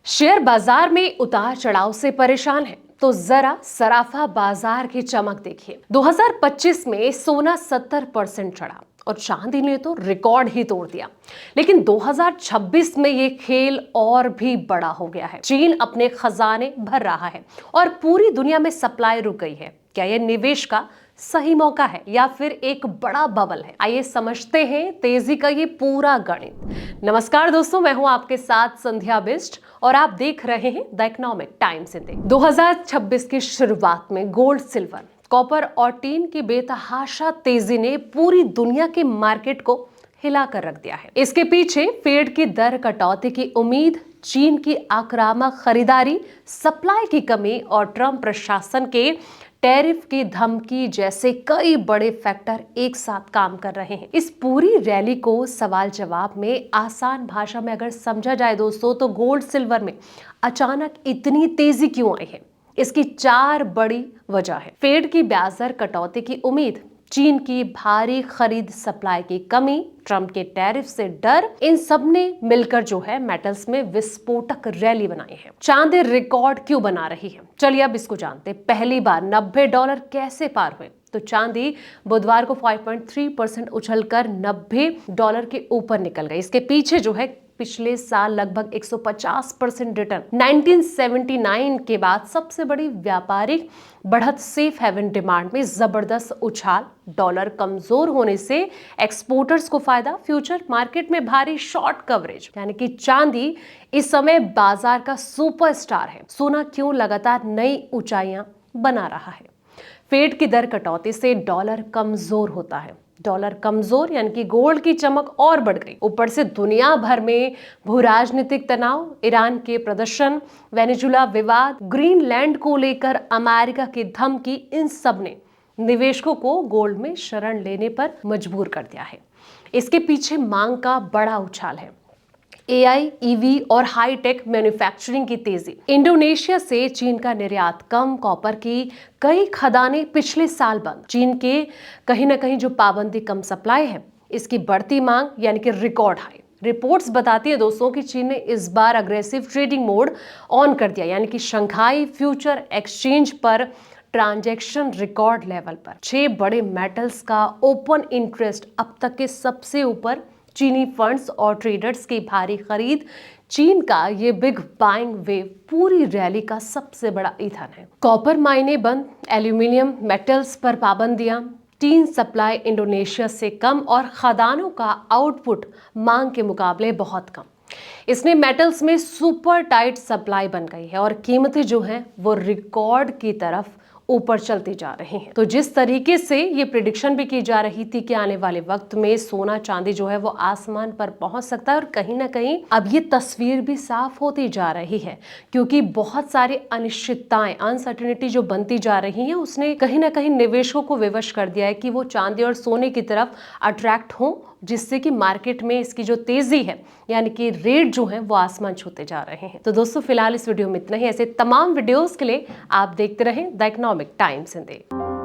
Share बाजार में उतार चढ़ाव से परेशान है तो जरा सराफा बाजार की चमक देखिए। 2025 में सोना 70% चढ़ा और चांदी ने तो रिकॉर्ड ही तोड़ दिया। लेकिन 2026 में ये खेल और भी बड़ा हो गया है। चीन अपने खजाने भर रहा है और पूरी दुनिया में सप्लाई रुक गई है। क्या ये निवेश का सही मौका है या फिर एक बड़ा बबल है? आइए समझते हैं तेजी का ये पूरा गणित। नमस्कार दोस्तों, मैं हूं आपके साथ संध्या बिष्ट और आप देख रहे हैं द इकोनॉमिक टाइम्स इंडिया। 2026 की शुरुआत में गोल्ड, सिल्वर, कॉपर और टीन की बेतहाशा तेजी ने पूरी दुनिया के मार्केट को हिला कर रख दिया है। इसके पीछे फेड की दर कटौती की उम्मीद, चीन की आक्रामक खरीदारी, सप्लाई की कमी और ट्रंप प्रशासन के टैरिफ की धमकी जैसे कई बड़े फैक्टर एक साथ काम कर रहे हैं। इस पूरी रैली को सवाल जवाब में आसान भाषा में अगर समझा जाए दोस्तों, तो गोल्ड सिल्वर में अचानक इतनी तेजी क्यों आई है? इसकी 4 बड़ी वजह है। फेड की ब्याज दर कटौती की उम्मीद, चीन की भारी खरीद, सप्लाई की कमी, ट्रंप के टैरिफ से डर, इन सब ने मिलकर जो है मेटल्स में विस्फोटक रैली बनाई है। चांदी रिकॉर्ड क्यों बना रही है? चलिए अब इसको जानते हैं। पहली बार $90 कैसे पार हुए? तो चांदी बुधवार को 5.3% उछलकर $90 के ऊपर निकल गई। इसके पीछे जो है पिछले साल लगभग 150% रिटर्न, 1979 के बाद सबसे बड़ी व्यापारिक बढ़त, सेफ हेवन डिमांड में जबरदस्त उछाल, डॉलर कमजोर होने से एक्सपोर्टर्स को फायदा, फ्यूचर मार्केट में भारी शॉर्ट कवरेज, यानी कि चांदी इस समय बाजार का सुपरस्टार है। सोना क्यों लगातार नई ऊंचाइयां बना रहा है? फेड की दर कटौती से डॉलर कमजोर होता है। डॉलर कमजोर यानी कि गोल्ड की चमक और बढ़ गई। ऊपर से दुनिया भर में भू राजनीतिक तनाव, ईरान के प्रदर्शन, वेनेजुला विवाद, ग्रीनलैंड को लेकर अमेरिका की धमकी, इन सब ने निवेशकों को गोल्ड में शरण लेने पर मजबूर कर दिया है। इसके पीछे मांग का बड़ा उछाल है। एआई, ईवी और हाईटेक मैन्युफैक्चरिंग की तेजी, इंडोनेशिया से चीन का निर्यात कम, कॉपर की कई खदानें पिछले साल बंद, चीन के कहीं ना कहीं जो पाबंदी, कम सप्लाई है, इसकी बढ़ती मांग यानी कि रिकॉर्ड हाई। रिपोर्ट्स बताती है दोस्तों कि चीन ने इस बार अग्रेसिव ट्रेडिंग मोड ऑन कर दिया, यानी कि शंघाई फ्यूचर एक्सचेंज पर ट्रांजैक्शन रिकॉर्ड लेवल पर। 6 बड़े मेटल्स का ओपन इंटरेस्ट अब तक के सबसे ऊपर। चीनी फंड्स और ट्रेडर्स की भारी खरीद, चीन का ये बिग बाइंग वेव पूरी रैली का सबसे बड़ा ईंधन है। कॉपर माइनें बंद, एल्यूमिनियम मेटल्स पर पाबंदियां, टीन सप्लाई इंडोनेशिया से कम और खदानों का आउटपुट मांग के मुकाबले बहुत कम। इसने मेटल्स में सुपर टाइट सप्लाई बन गई है और कीमतें जो हैं वो रिकॉर्ड की तरफ ऊपर चलती जा रही हैं। तो जिस तरीके से ये प्रिडिक्शन भी की जा रही थी कि आने वाले वक्त में सोना चांदी जो है वो आसमान पर पहुंच सकता है, और कहीं ना कहीं अब ये तस्वीर भी साफ होती जा रही है, क्योंकि बहुत सारी अनिश्चितताएं, अनसर्टेनिटी जो बनती जा रही हैं, उसने कहीं ना कहीं निवेशकों को विवश कर दिया है कि वो चांदी और सोने की तरफ अट्रैक्ट हों, जिससे कि मार्केट में इसकी जो तेजी है यानी कि रेट जो है वो आसमान छूते जा रहे हैं। तो दोस्तों फिलहाल इस वीडियो में इतना ही। ऐसे तमाम वीडियोस के लिए आप देखते रहें द इकोनॉमिक टाइम्स इंडिया।